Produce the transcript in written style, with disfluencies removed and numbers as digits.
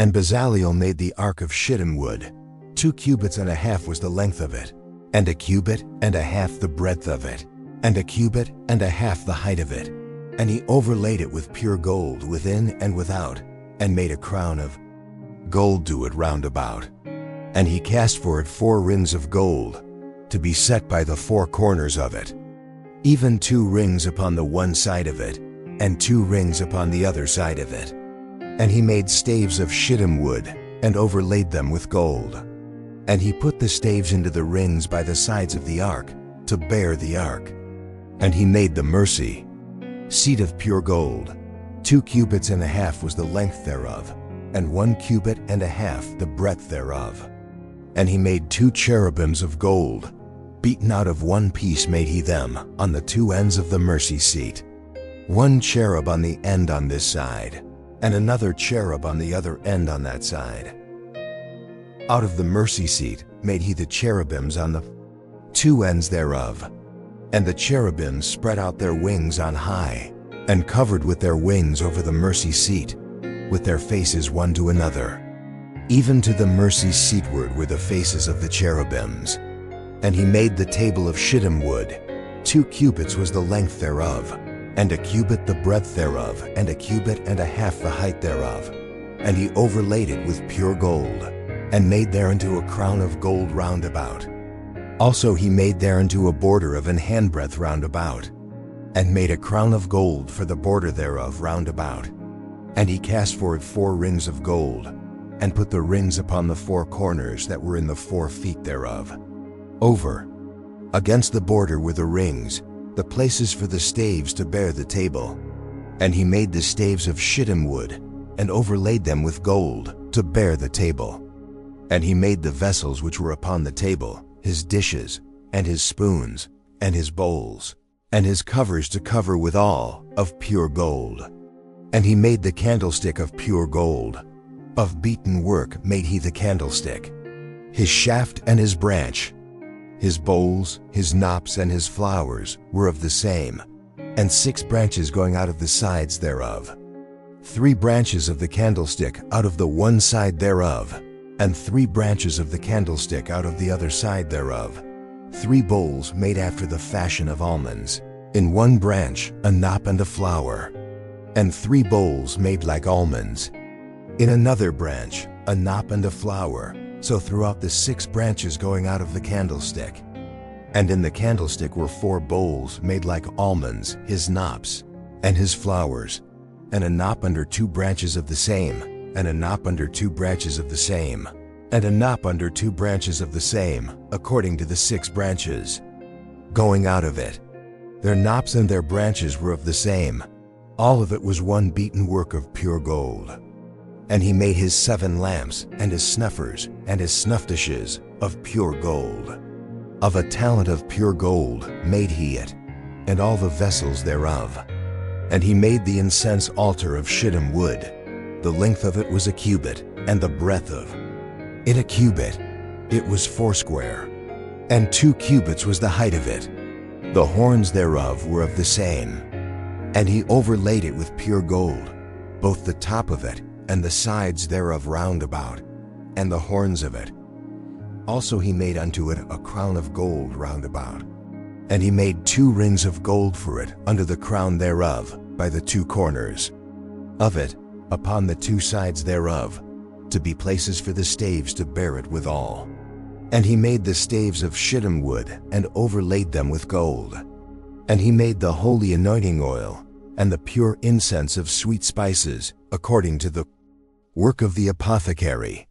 And Bezalel made the ark of shittim wood. 2 cubits and a half was the length of it, and 1 cubit and a half the breadth of it, and 1 cubit and a half the height of it. And he overlaid it with pure gold within and without, and made a crown of gold to it round about. And he cast for it 4 rings of gold, to be set by the 4 corners of it, even 2 rings upon the one side of it, and 2 rings upon the other side of it. And he made staves of shittim wood, and overlaid them with gold. And he put the staves into the rings by the sides of the ark, to bear the ark. And he made the mercy seat of pure gold. 2 cubits and a half was the length thereof, and 1 cubit and a half the breadth thereof. And he made 2 cherubims of gold, beaten out of one piece made he them, on the 2 ends of the mercy seat. 1 cherub on the end on this side, and another cherub on the other end on that side. Out of the mercy seat made he the cherubims on the 2 ends thereof. And the cherubims spread out their wings on high, and covered with their wings over the mercy seat, with their faces one to another. Even to the mercy seatward were the faces of the cherubims. And he made the table of shittim wood. 2 cubits was the length thereof, and 1 cubit the breadth thereof, and 1 cubit and a half the height thereof. And he overlaid it with pure gold, and made thereunto a crown of gold round about. Also he made thereunto a border of an handbreadth round about, and made a crown of gold for the border thereof round about. And he cast for it 4 rings of gold, and put the rings upon the 4 corners that were in the 4 feet thereof. Over against the border were the rings, the places for the staves to bear the table. And he made the staves of shittim wood, and overlaid them with gold, to bear the table. And he made the vessels which were upon the table, his dishes, and his spoons, and his bowls, and his covers to cover withal, of pure gold. And he made the candlestick of pure gold. Of beaten work made he the candlestick, his shaft and his branch. His bowls, his knops, and his flowers were of the same, and 6 branches going out of the sides thereof. 3 branches of the candlestick out of the one side thereof, and 3 branches of the candlestick out of the other side thereof. 3 bowls made after the fashion of almonds, in one branch a knop and a flower, and 3 bowls made like almonds. In another branch a knop and a flower, so throughout the 6 branches going out of the candlestick. And in the candlestick were 4 bowls made like almonds, his knops, and his flowers, and a knop under 2 branches of the same, and a knop under 2 branches of the same, and a knop under 2 branches of the same, according to the 6 branches going out of it. Their knops and their branches were of the same. All of it was one beaten work of pure gold. And he made his 7 lamps, and his snuffers, and his snuff dishes, of pure gold. Of a talent of pure gold made he it, and all the vessels thereof. And he made the incense altar of shittim wood. The length of it was 1 cubit, and the breadth of it 1 cubit. It was foursquare, and 2 cubits was the height of it. The horns thereof were of the same. And he overlaid it with pure gold, both the top of it, and the sides thereof round about, and the horns of it. Also he made unto it a crown of gold round about. And he made 2 rings of gold for it under the crown thereof, by the 2 corners of it, upon the 2 sides thereof, to be places for the staves to bear it withal. And he made the staves of shittim wood, and overlaid them with gold. And he made the holy anointing oil, and the pure incense of sweet spices, according to the work of the apothecary,